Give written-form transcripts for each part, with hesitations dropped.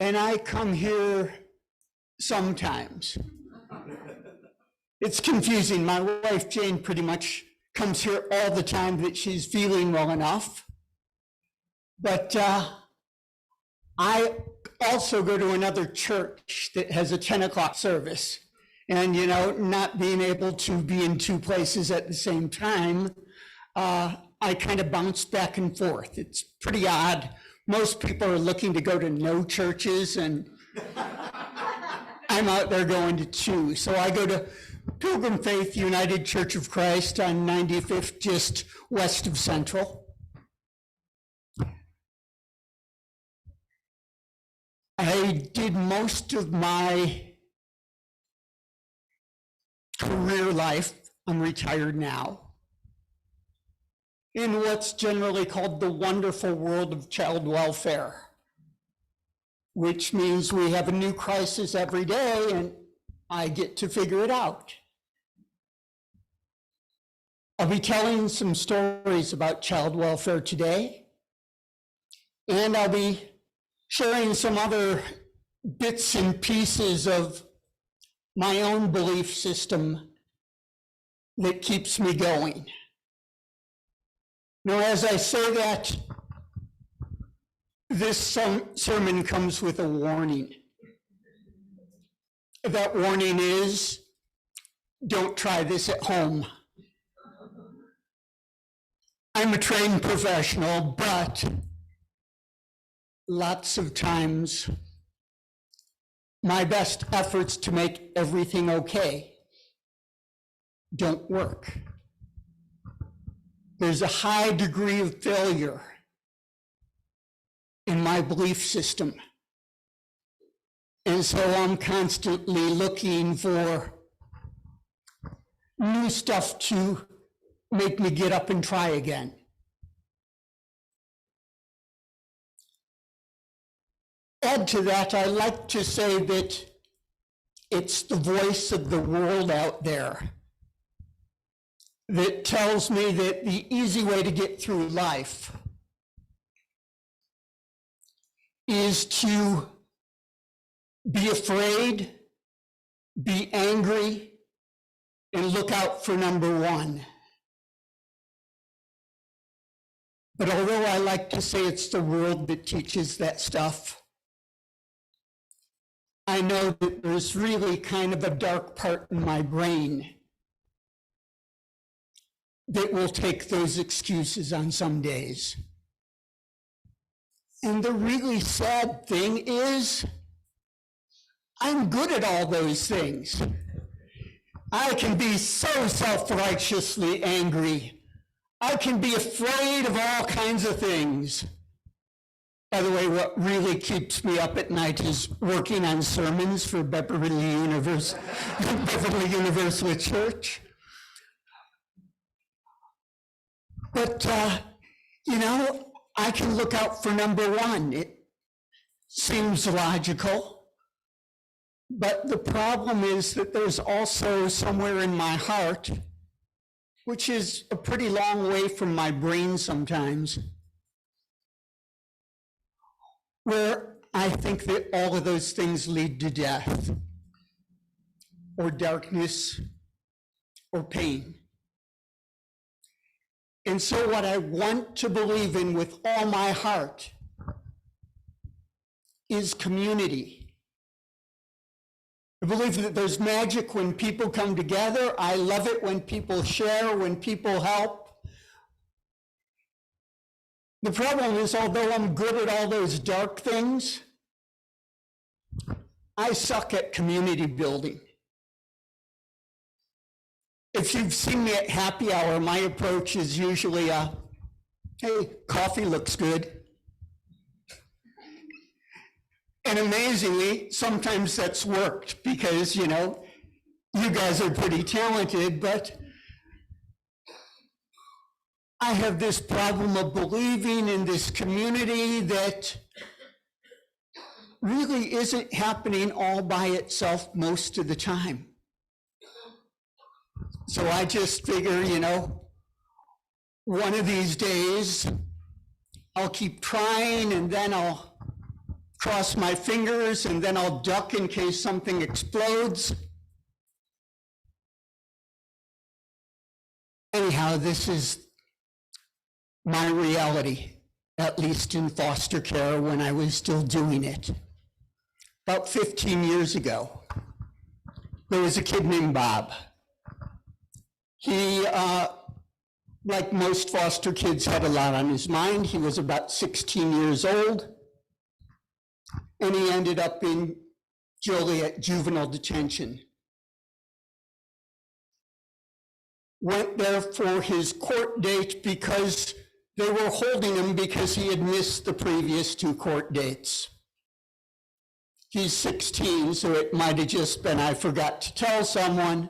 and I come here sometimes. It's confusing. My wife, Jane, pretty much comes here all the time that she's feeling well enough. But I also go to another church that has a 10 o'clock service. And, you know, not being able to be in two places at the same time, I kind of bounce back and forth. It's pretty odd. Most people are looking to go to no churches, and I'm out there going to two. So I go to Pilgrim Faith United Church of Christ on 95th, just west of Central. I did most of my career life, I'm retired now, in what's generally called the wonderful world of child welfare, which means we have a new crisis every day and I get to figure it out. I'll be telling some stories about child welfare today, and I'll be sharing some other bits and pieces of my own belief system that keeps me going. Now, as I say that, this sermon comes with a warning. That warning is, don't try this at home. I'm a trained professional, but lots of times my best efforts to make everything okay don't work. There's a high degree of failure in my belief system. And so I'm constantly looking for new stuff to make me get up and try again. Add to that, I like to say that it's the voice of the world out there that tells me that the easy way to get through life is to be afraid, be angry, and look out for number one. But although I like to say it's the world that teaches that stuff, I know that there's really kind of a dark part in my brain that will take those excuses on some days. And the really sad thing is, I'm good at all those things. I can be so self-righteously angry. I can be afraid of all kinds of things. By the way, what really keeps me up at night is working on sermons for Beverly Universal Church. But, you know, I can look out for number one. It seems logical. But the problem is that there's also somewhere in my heart, which is a pretty long way from my brain sometimes, where I think that all of those things lead to death, or darkness, or pain. And so what I want to believe in with all my heart is community. I believe that there's magic when people come together. I love it when people share, when people help. The problem is, although I'm good at all those dark things, I suck at community building. If you've seen me at happy hour, my approach is usually, hey, coffee looks good. And amazingly, sometimes that's worked because, you know, you guys are pretty talented, but I have this problem of believing in this community that really isn't happening all by itself most of the time. So I just figure, you know, one of these days I'll keep trying, and then I'll cross my fingers, and then I'll duck in case something explodes. Anyhow, this is my reality, at least in foster care when I was still doing it. About 15 years ago, there was a kid named Bob. He, like most foster kids, had a lot on his mind. He was about 16 years old, and he ended up in Joliet juvenile detention. Went there for his court date because they were holding him because he had missed the previous 2 court dates. He's 16, so it might have just been, I forgot to tell someone,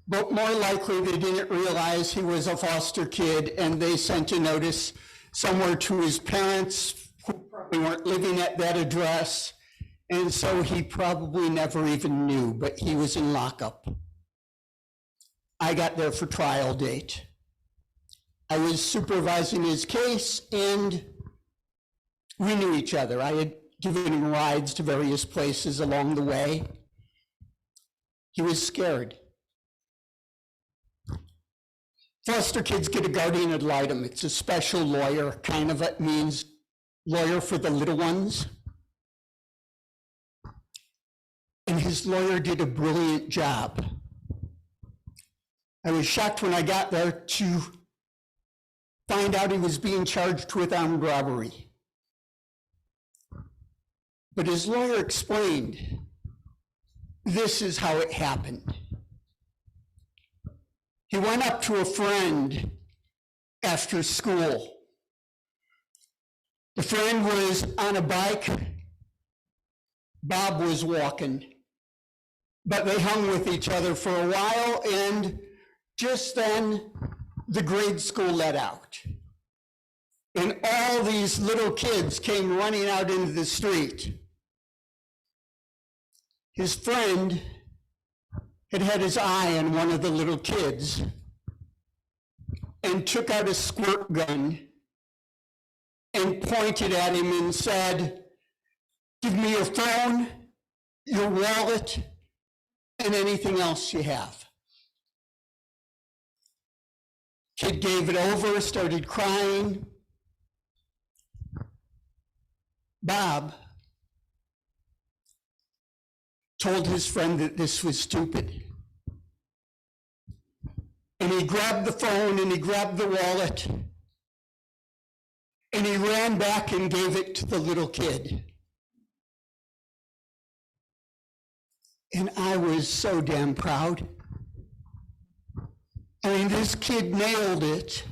but more likely they didn't realize he was a foster kid, and they sent a notice somewhere to his parents who probably weren't living at that address, and so he probably never even knew, but he was in lockup. I got there for trial date. I was supervising his case, and we knew each other. I had given him rides to various places along the way. He was scared. Foster kids get a guardian ad litem. It's a special lawyer, kind of, it means lawyer for the little ones. And his lawyer did a brilliant job. I was shocked when I got there to find out he was being charged with armed robbery. But his lawyer explained, this is how it happened. He went up to a friend after school. The friend was on a bike. Bob was walking. But they hung with each other for a while, and just then, the grade school let out. And all these little kids came running out into the street. His friend had had his eye on one of the little kids and took out a squirt gun and pointed at him and said, "Give me your phone, your wallet, and anything else you have." Kid gave it over, started crying. Bob told his friend that this was stupid. And he grabbed the phone and he grabbed the wallet and he ran back and gave it to the little kid. And I was so damn proud. I mean, this kid nailed it.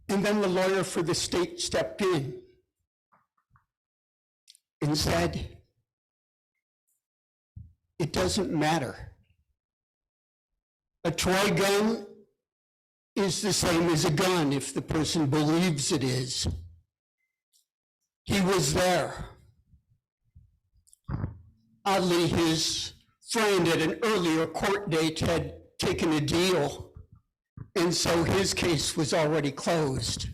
And then the lawyer for the state stepped in and said, it doesn't matter. A toy gun is the same as a gun if the person believes it is. He was there. Oddly, his friend at an earlier court date had taken a deal, and so his case was already closed.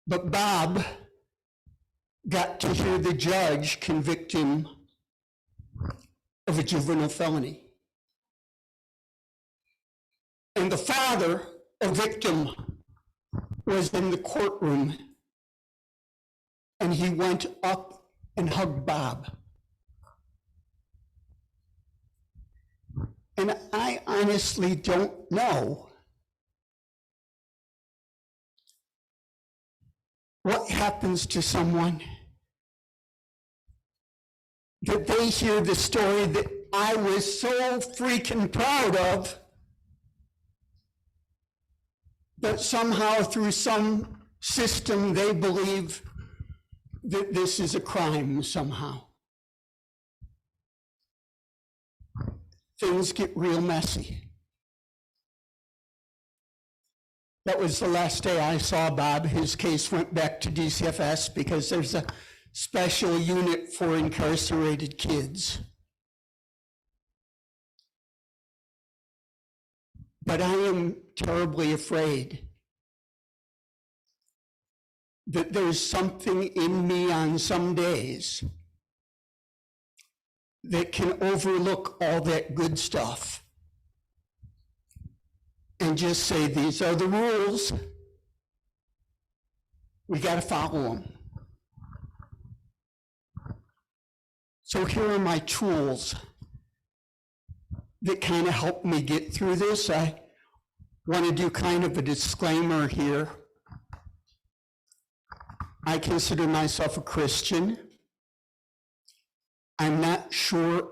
But Bob got to hear the judge convict him of a juvenile felony. And the father, a victim, was in the courtroom, and he went up and hugged Bob. And I honestly don't know what happens to someone that they hear the story that I was so freaking proud of, but somehow through some system they believe that this is a crime somehow. Things get real messy. That was the last day I saw Bob. His case went back to DCFS because there's a special unit for incarcerated kids. But I am terribly afraid that there's something in me on some days that can overlook all that good stuff and just say, these are the rules. We got to follow them. So here are my tools that kind of help me get through this. I want to do kind of a disclaimer here. I consider myself a Christian. I'm not sure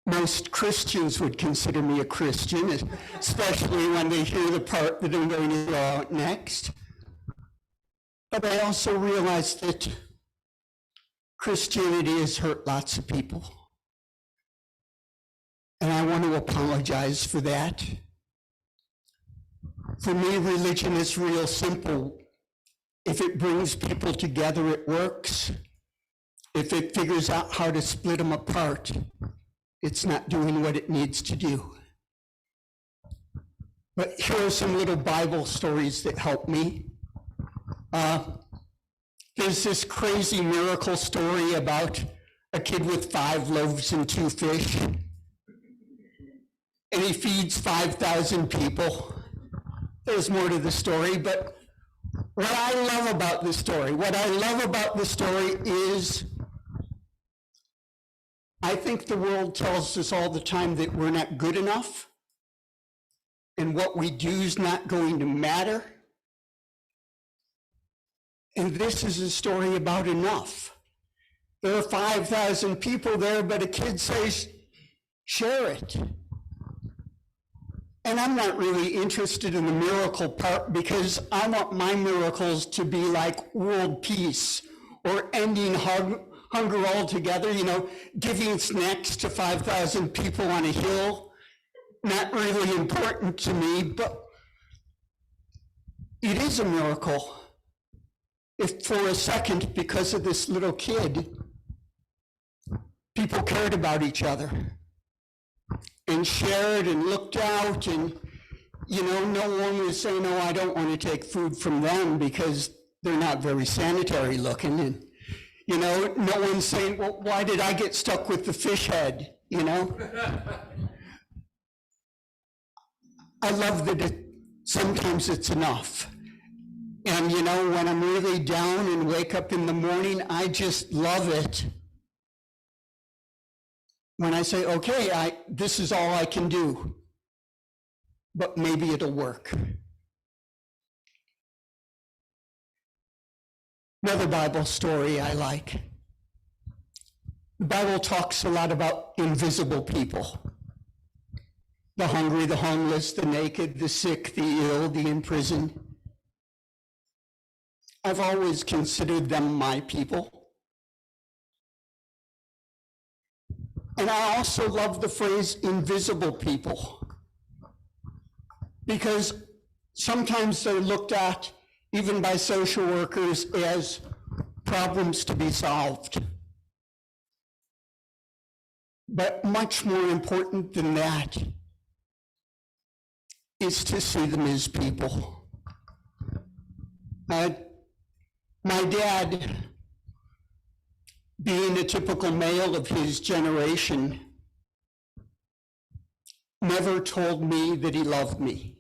most Christians would consider me a Christian, especially when they hear the part that I'm going to throw out next. But I also realize that Christianity has hurt lots of people. And I want to apologize for that. For me, religion is real simple. If it brings people together, it works. If it figures out how to split them apart, it's not doing what it needs to do. But here are some little Bible stories that help me. There's this crazy miracle story about a kid with 5 loaves and 2 fish. And he feeds 5,000 people. There's more to the story, but what I love about the story is I think the world tells us all the time that we're not good enough and what we do is not going to matter. And this is a story about enough. There are 5,000 people there, but a kid says, share it. And I'm not really interested in the miracle part because I want my miracles to be like world peace or ending hunger altogether, giving snacks to 5,000 people on a hill. Not really important to me, but it is a miracle. If for a second, because of this little kid, people cared about each other and shared and looked out and, no one was saying, oh, I don't want to take food from them because they're not very sanitary looking. And, no one's saying, well, why did I get stuck with the fish head, I love that sometimes it's enough. And, when I'm really down and wake up in the morning, I just love it. When I say, okay, this is all I can do, but maybe it'll work. Another Bible story I like. The Bible talks a lot about invisible people. The hungry, the homeless, the naked, the sick, the ill, the imprisoned. I've always considered them my people. And I also love the phrase invisible people because sometimes they're looked at, even by social workers, as problems to be solved. But much more important than that is to see them as people. My dad, being a typical male of his generation, never told me that he loved me.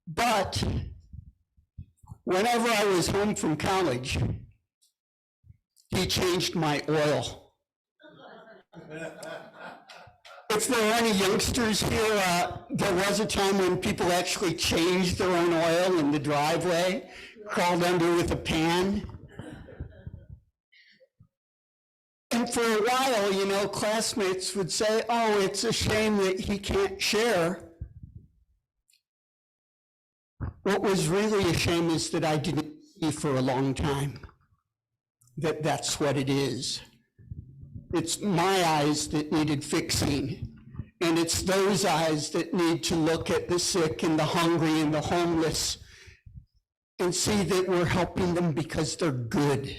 But whenever I was home from college, he changed my oil. If there are any youngsters here, there was a time when people actually changed their own oil in the driveway, crawled under with a pan. And for a while, classmates would say, oh, it's a shame that he can't share. What was really a shame is that I didn't see for a long time that that's what it is. It's my eyes that needed fixing, and it's those eyes that need to look at the sick and the hungry and the homeless and see that we're helping them because they're good.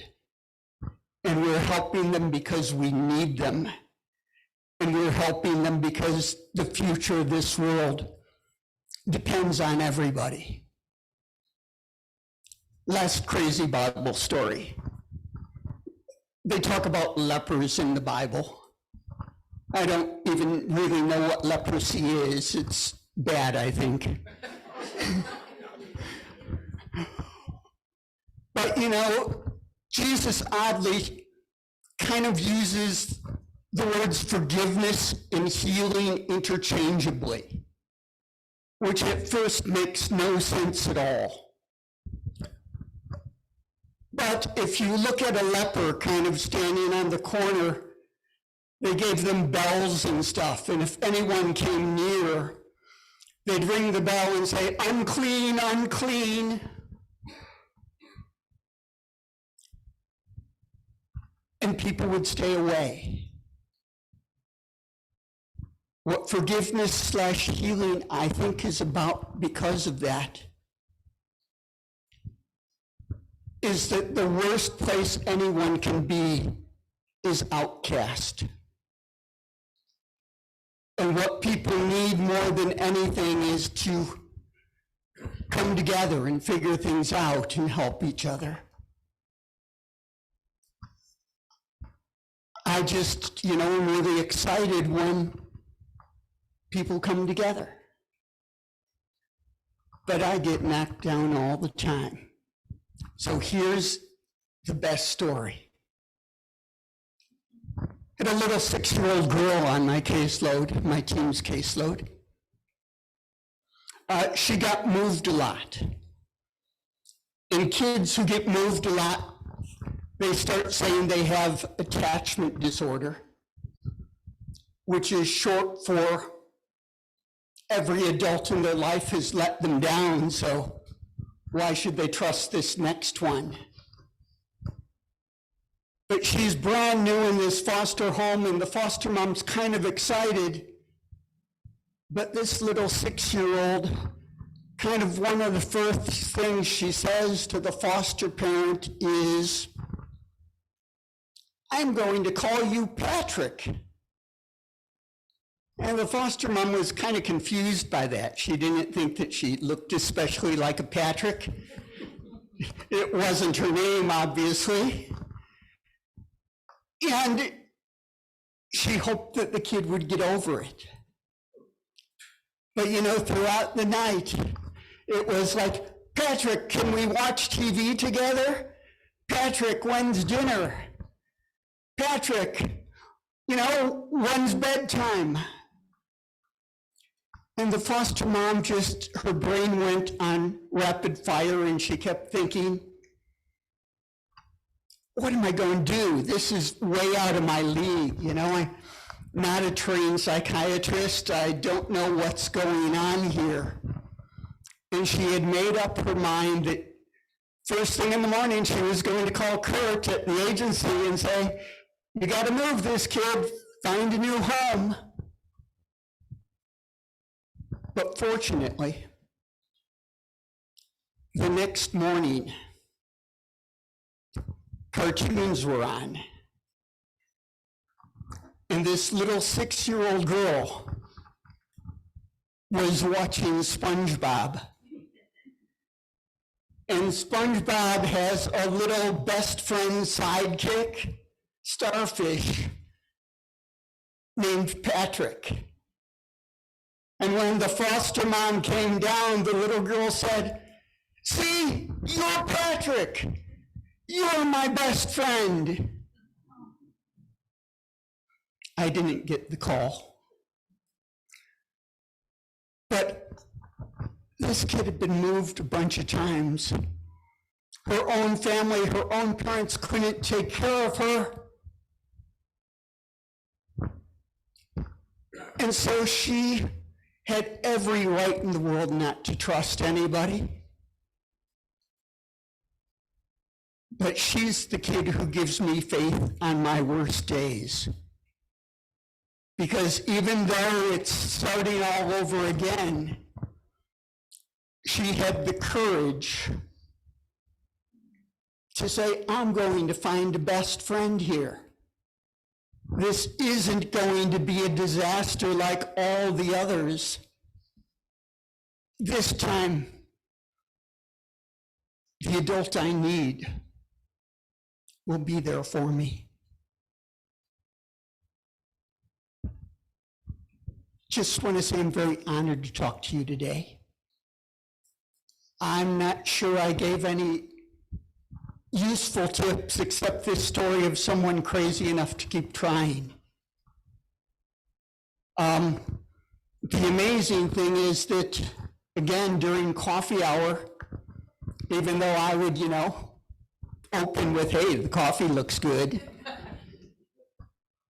And we're helping them because we need them. And we're helping them because the future of this world depends on everybody. last crazy Bible story. They talk about lepers in the Bible. I don't even really know what leprosy is. It's bad, I think. But Jesus oddly kind of uses the words forgiveness and healing interchangeably, which at first makes no sense at all. But if you look at a leper kind of standing on the corner, they gave them bells and stuff, and if anyone came near, they'd ring the bell and say, unclean, unclean. And people would stay away. What forgiveness/healing, I think, is about because of that is that the worst place anyone can be is outcast. And what people need more than anything is to come together and figure things out and help each other. I just, am really excited when people come together. But I get knocked down all the time. So here's the best story. I had a little 6-year-old girl on my caseload, my team's caseload. She got moved a lot. And kids who get moved a lot, they start saying they have attachment disorder, which is short for every adult in their life has let them down, so why should they trust this next one? But she's brand new in this foster home, and the foster mom's kind of excited. But this little 6-year-old, kind of one of the first things she says to the foster parent is, I'm going to call you Patrick. And the foster mom was kind of confused by that. She didn't think that she looked especially like a Patrick. It wasn't her name, obviously. And she hoped that the kid would get over it. But throughout the night, it was like, Patrick, can we watch TV together? Patrick, when's dinner? Patrick, when's bedtime? And the foster mom her brain went on rapid fire, and she kept thinking, what am I going to do? This is way out of my league. I'm not a trained psychiatrist. I don't know what's going on here. And she had made up her mind that first thing in the morning, she was going to call Kurt at the agency and say, you got to move this kid, find a new home. But fortunately, the next morning, cartoons were on. And this little 6-year-old girl was watching SpongeBob. And SpongeBob has a little best friend sidekick, starfish, named Patrick. And when the foster mom came down, the little girl said, see, you're Patrick. You're my best friend. I didn't get the call. But this kid had been moved a bunch of times. Her own family, her own parents couldn't take care of her. And so she had every right in the world not to trust anybody. But she's the kid who gives me faith on my worst days. Because even though it's starting all over again, she had the courage to say, I'm going to find a best friend here. This isn't going to be a disaster like all the others. This time, the adult I need will be there for me. Just want to say I'm very honored to talk to you today. I'm not sure I gave any useful tips except this story of someone crazy enough to keep trying. The amazing thing is that, again, during coffee hour, even though I would, open with, hey, the coffee looks good,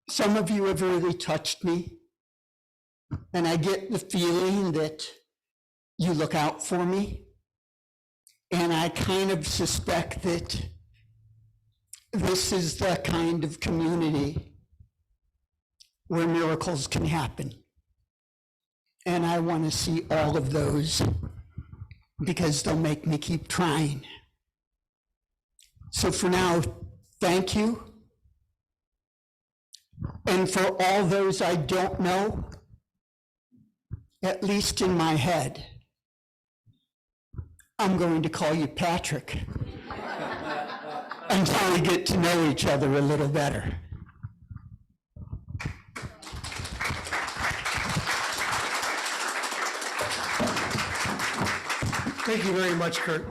some of you have really touched me. And I get the feeling that you look out for me. And I kind of suspect that this is the kind of community where miracles can happen. And I want to see all of those because they'll make me keep trying. So for now, thank you. And for all those I don't know, at least in my head, I'm going to call you Patrick until we get to know each other a little better. Thank you very much, Kurt.